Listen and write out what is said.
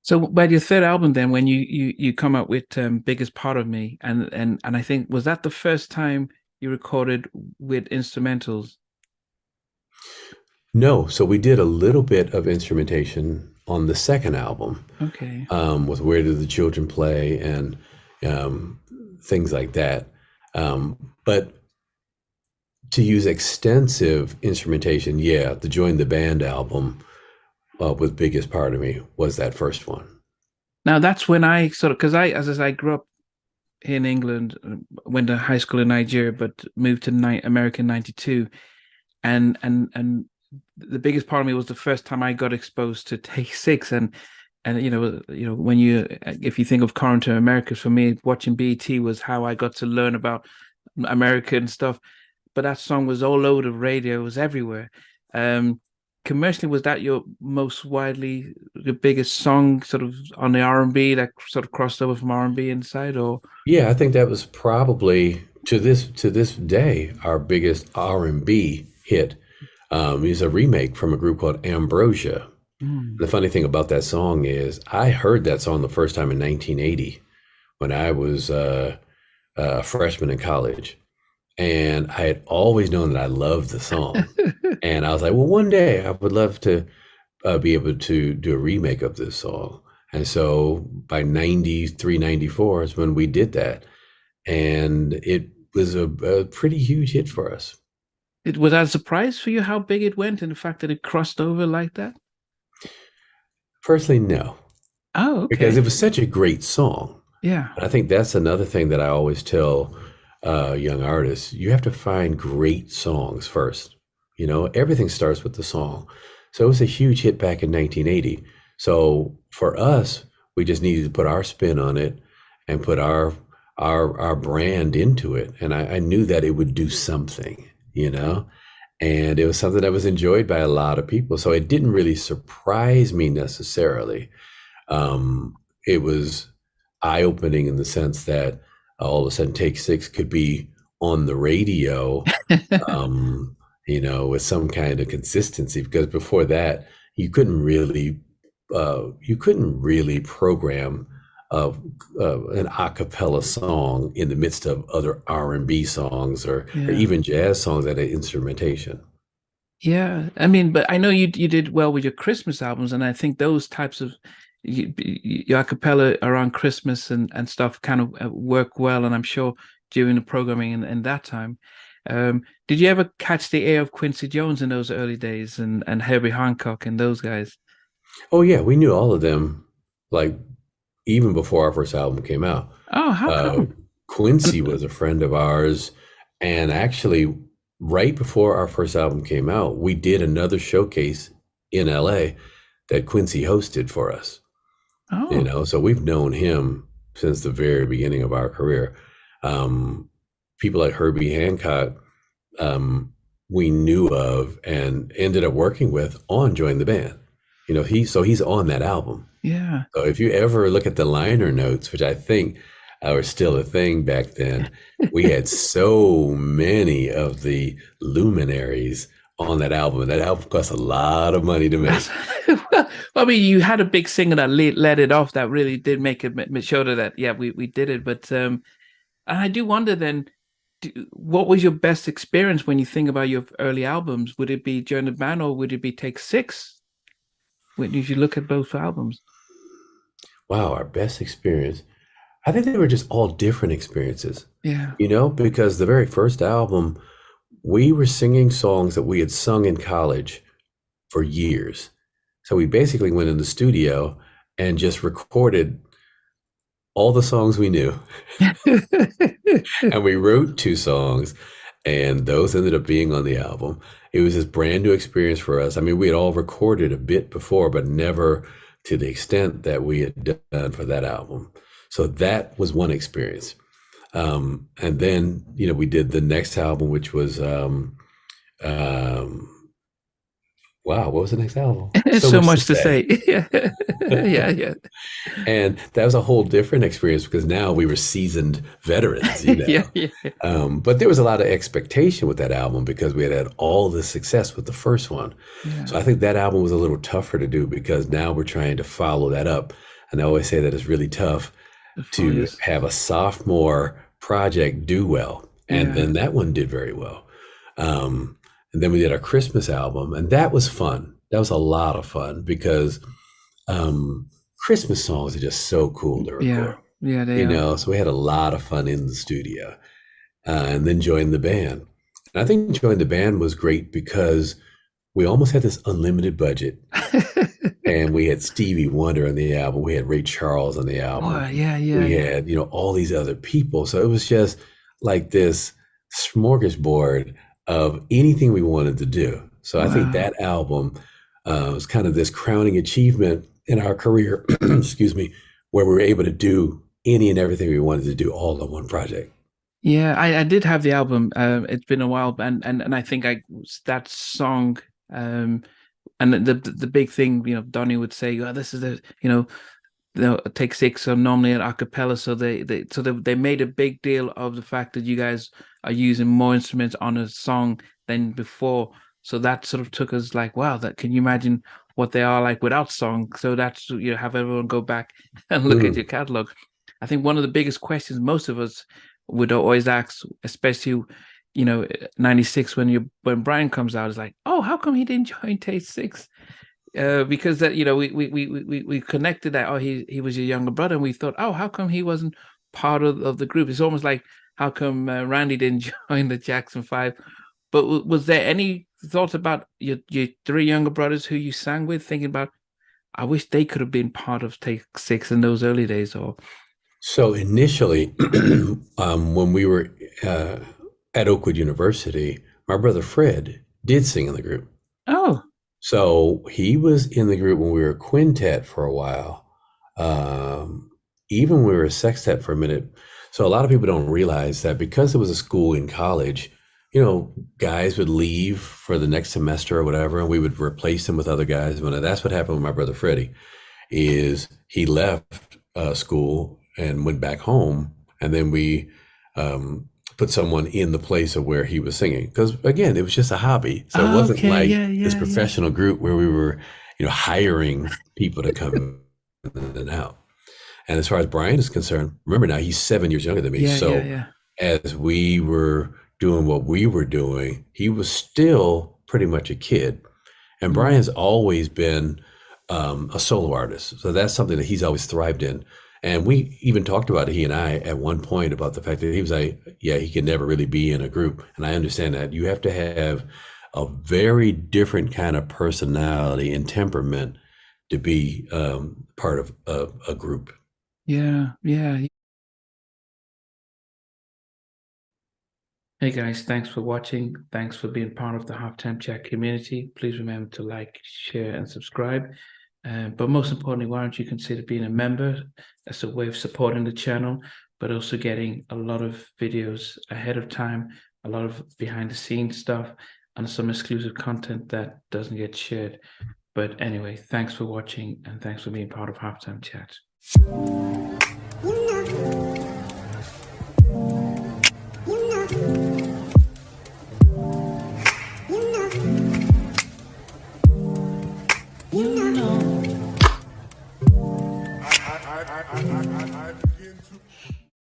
So by your third album, then when you come up with "Biggest Part of Me," and I think was that the first time you recorded with instrumentals? No, so we did a little bit of instrumentation on the second album, Okay. with Where Do the Children Play and um, things like that. But to use extensive instrumentation, yeah, the Join the Band album with Biggest Part of Me was that first one. Now that's when I sort of, because as I said, I grew up here in England, went to high school in Nigeria, but moved to America in '92, and the biggest part of me was the first time I got exposed to Take Six, and when you if you think of current Americas, for me watching BET was how I got to learn about American stuff. But that song was all over the radio, it was everywhere. Um, Commercially, was that your most widely the biggest song sort of on the R&B that sort of crossed over from R&B inside, or Yeah, I think that was probably to this day our biggest R&B hit. Is a remake from a group called Ambrosia. mm. The funny thing about that song is I heard that song the first time in 1980 when I was a freshman in college. And I had always known that I loved the song. And I was like, well, one day I would love to be able to do a remake of this song. And so by 93, 94 is when we did that. And it was a pretty huge hit for us. It was that a surprise for you how big it went and the fact that it crossed over like that? Personally, no, Oh, because okay. it was such a great song. Yeah. And I think that's another thing that I always tell young artists. You have to find great songs first. Everything starts with the song. So it was a huge hit back in 1980. So for us, we just needed to put our spin on it and put our brand into it. And I knew that it would do something, and it was something that was enjoyed by a lot of people. So it didn't really surprise me necessarily. It was eye-opening in the sense that all of a sudden Take Six could be on the radio, with some kind of consistency. Because before that, you couldn't really program uh, an a cappella song in the midst of other R&B songs or Yeah. even jazz songs that had instrumentation. Yeah. I mean, but I know you did well with your Christmas albums, and I think those types of your a cappella around Christmas and stuff kind of work well, and I'm sure during the programming in that time. Did you ever catch the ear of Quincy Jones in those early days and Herbie Hancock and those guys? Oh yeah, we knew all of them, like even before our first album came out. Oh, how Uh, come? Quincy was a friend of ours, and actually, right before our first album came out, we did another showcase in LA that Quincy hosted for us. Oh, So we've known him since the very beginning of our career. Um, People like Herbie Hancock, we knew of and ended up working with on Join the Band. He's on that album. yeah. So if you ever look at the liner notes, which I think were still a thing back then, we had so many of the luminaries on that album. And that album cost a lot of money to make. That's well, I mean, you had a big singer that let it off that really did make it show that yeah, we did it. But and I do wonder then, what was your best experience when you think about your early albums? Would it be Join the Band or would it be Take Six? When you look at both albums, Wow, our best experience. I think they were just all different experiences, yeah. because the very first album, we were singing songs that we had sung in college for years. So we basically went in the studio and just recorded all the songs we knew. And we wrote two songs, and those ended up being on the album. It was this brand new experience for us. I mean, we had all recorded a bit before, but never to the extent that we had done for that album. So that was one experience. And then, we did the next album, which was, um, wow, what was the next album? So So much to much to say. say. Yeah, yeah, yeah, And that was a whole different experience because now we were seasoned veterans, yeah, yeah, But there was a lot of expectation with that album because we had had all the success with the first one. yeah. So I think that album was a little tougher to do because now we're trying to follow that up And I always say that it's really tough Oh to yes. have a sophomore project do well. And Yeah. then that one did very well. Um, and then we did our Christmas album, and that was fun. That was a lot of fun because um, Christmas songs are just so cool to Yeah. record, Yeah, they are. so we had a lot of fun in the studio, and then joined the band. And I think joining the band was great because we almost had this unlimited budget, and we had Stevie Wonder on the album. We had Ray Charles on the album. Oh, yeah, yeah, We yeah. had, all these other people. So it was just like this smorgasbord of anything we wanted to do. So I think Wow. that album was kind of this crowning achievement in our career, excuse me, where we were able to do any and everything we wanted to do all in one project. Yeah, I did have the album. It's been a while, and I think that song. And the big thing, Donny would say, "Oh, this is take six are normally an acapella." So they made a big deal of the fact that you guys are using more instruments on a song than before. So that sort of took us like, wow, that can you imagine what they are like without song? So that's have everyone go back and look at your Mm. catalog. I think one of the biggest questions most of us would always ask, especially 96 when Brian comes out, is like, oh, how come he didn't join Take Six? Because that we connected that, oh, he was your younger brother, and we thought, oh, how come he wasn't part of the group? It's almost like, how come Randy didn't join the Jackson Five? But was there any thought about your three younger brothers who you sang with, thinking about, I wish they could have been part of Take Six in those early days? Or So initially, when we were uh, at Oakwood University, my brother Fred did sing in the group. oh, So he was in the group when we were a quintet for a while, even when we were a sextet for a minute. So a lot of people don't realize that because it was a school in college, guys would leave for the next semester or whatever, and we would replace them with other guys. But that's what happened with my brother Freddie, is he left school and went back home, and then we put someone in the place of where he was singing. Because again, it was just a hobby. So it wasn't okay, like yeah, this yeah, yeah, professional group where we were, hiring people to come in and out. And as far as Brian is concerned, remember now he's 7 years younger than me. yeah, yeah, So yeah. as we were doing what we were doing, he was still pretty much a kid. And Mm. Brian's always been a solo artist. So that's something that he's always thrived in. And we even talked about it, he and I, at one point, about the fact that he was like, yeah, he could never really be in a group. And I understand that. You have to have a very different kind of personality and temperament to be part of a group. Yeah, yeah. Hey guys, thanks for watching. Thanks for being part of the Halftime Chat community. Please remember to like, share, and subscribe. But most importantly, why don't you consider being a member? That's a way of supporting the channel, but also getting a lot of videos ahead of time, a lot of behind the scenes stuff, and some exclusive content that doesn't get shared. But anyway, thanks for watching, and thanks for being part of Halftime Chat.